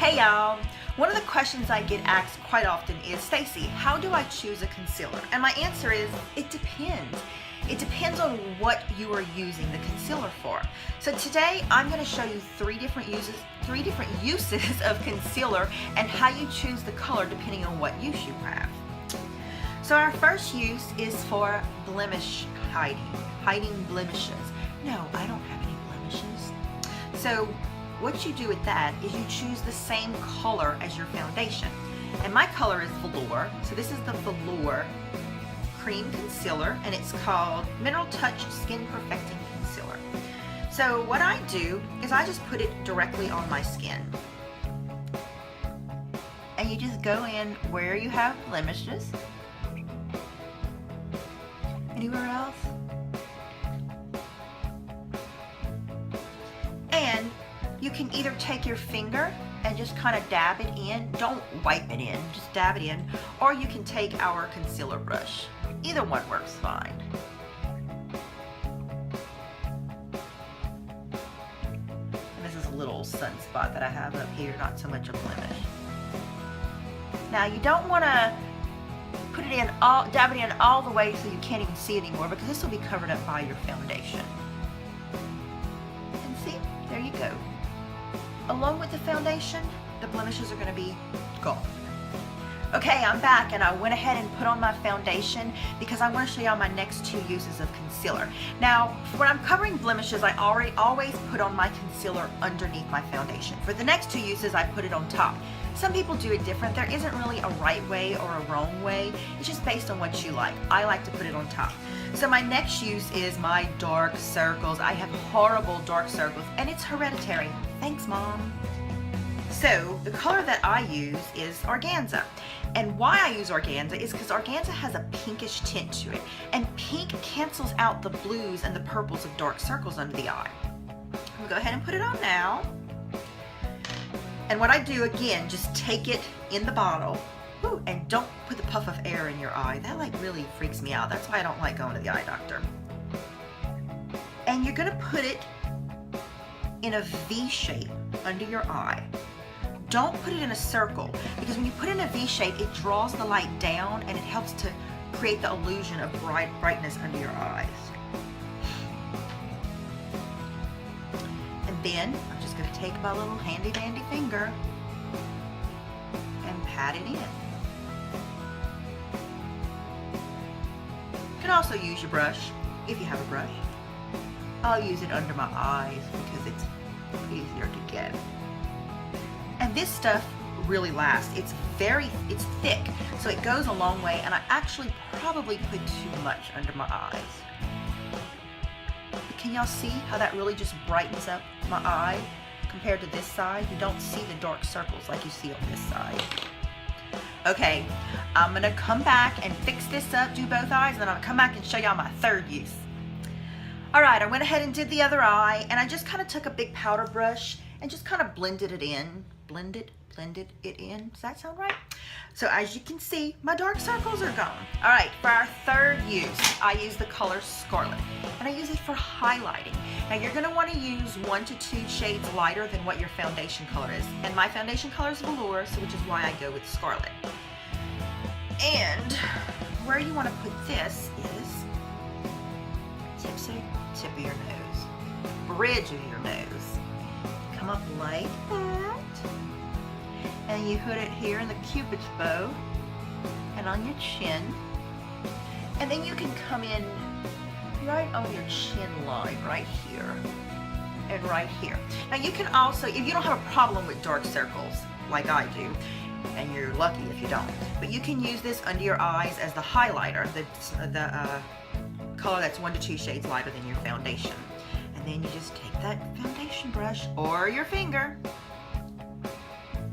Hey y'all! One of the questions I get asked quite often is, Stacy, how do I choose a concealer? And my answer is, it depends. It depends on what you are using the concealer for. So today I'm going to show you three different uses of concealer and how you choose the color depending on what use you have. So our first use is for blemish hiding blemishes. No, I don't have any blemishes. So what you do with that is you choose the same color as your foundation. And my color is Velour. So this is the Velour Cream Concealer, and it's called Mineral Touch Skin Perfecting Concealer. So what I do is I just put it directly on my skin. And you just go in where you have blemishes. Anywhere else? And you can either take your finger and just kind of dab it in. Don't wipe it in, just dab it in. Or you can take our concealer brush. Either one works fine. And this is a little sunspot that I have up here, not so much a blemish. Now you don't want to put it in dab it in all the way so you can't even see it anymore, because this will be covered up by your foundation. And see, there you go. Along with the foundation, the blemishes are going to be gone. Okay, I'm back, and I went ahead and put on my foundation because I want to show y'all my next two uses of concealer. Now, when I'm covering blemishes, I always put on my concealer underneath my foundation. For the next two uses, I put it on top. Some people do it different. There isn't really a right way or a wrong way. It's just based on what you like. I like to put it on top. So my next use is my dark circles. I have horrible dark circles, and it's hereditary. Thanks, Mom. So the color that I use is Organza. And why I use Organza is because Organza has a pinkish tint to it. And pink cancels out the blues and the purples of dark circles under the eye. I'm gonna go ahead and put it on now. And what I do, again, just take it in the bottle. Ooh, and don't put the puff of air in your eye. That like really freaks me out. That's why I don't like going to the eye doctor. And you're gonna put it in a V shape under your eye. Don't put it in a circle, because when you put it in a V shape, it draws the light down and it helps to create the illusion of brightness under your eyes. And then I'm just going to take my little handy dandy finger and pat it in. You can also use your brush if you have a brush. I'll use it under my eyes because it's easier to get. And this stuff really lasts. It's thick, so it goes a long way, and I actually probably put too much under my eyes. But can y'all see how that really just brightens up my eye compared to this side? You don't see the dark circles like you see on this side. Okay, I'm gonna come back and fix this up, do both eyes, and then I'll come back and show y'all my third use. All right, I went ahead and did the other eye, and I just kind of took a big powder brush and just kind of blended it in. Blended it in. Does that sound right? So as you can see, my dark circles are gone. All right, for our third use, I use the color Scarlet, and I use it for highlighting. Now you're gonna wanna use 1 to 2 shades lighter than what your foundation color is. And my foundation color is Velour, so which is why I go with Scarlet. And where you wanna put this is tip of your nose, bridge of your nose. Come up like that, and you put it here in the Cupid's bow and on your chin, and then you can come in right on your chin line right here and right here. Now you can also, if you don't have a problem with dark circles like I do, and you're lucky if you don't, but you can use this under your eyes as the highlighter, the color that's 1 to 2 shades lighter than your foundation. And then you just take that foundation brush or your finger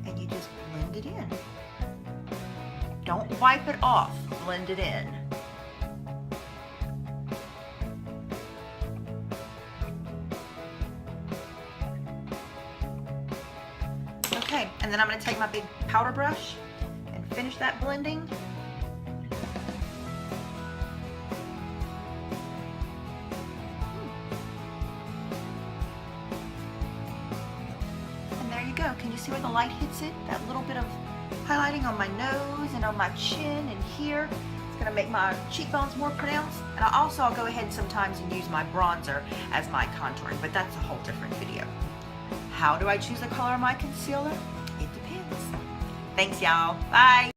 and you just blend it in. Don't wipe it off, blend it in. Okay, and then I'm going to take my big powder brush and finish that blending. go. Can you see where the light hits it? That little bit of highlighting on my nose and on my chin and here. It's gonna make my cheekbones more pronounced. And I'll go ahead sometimes and use my bronzer as my contouring, but that's a whole different video. How do I choose the color of my concealer? It depends. Thanks, y'all. Bye.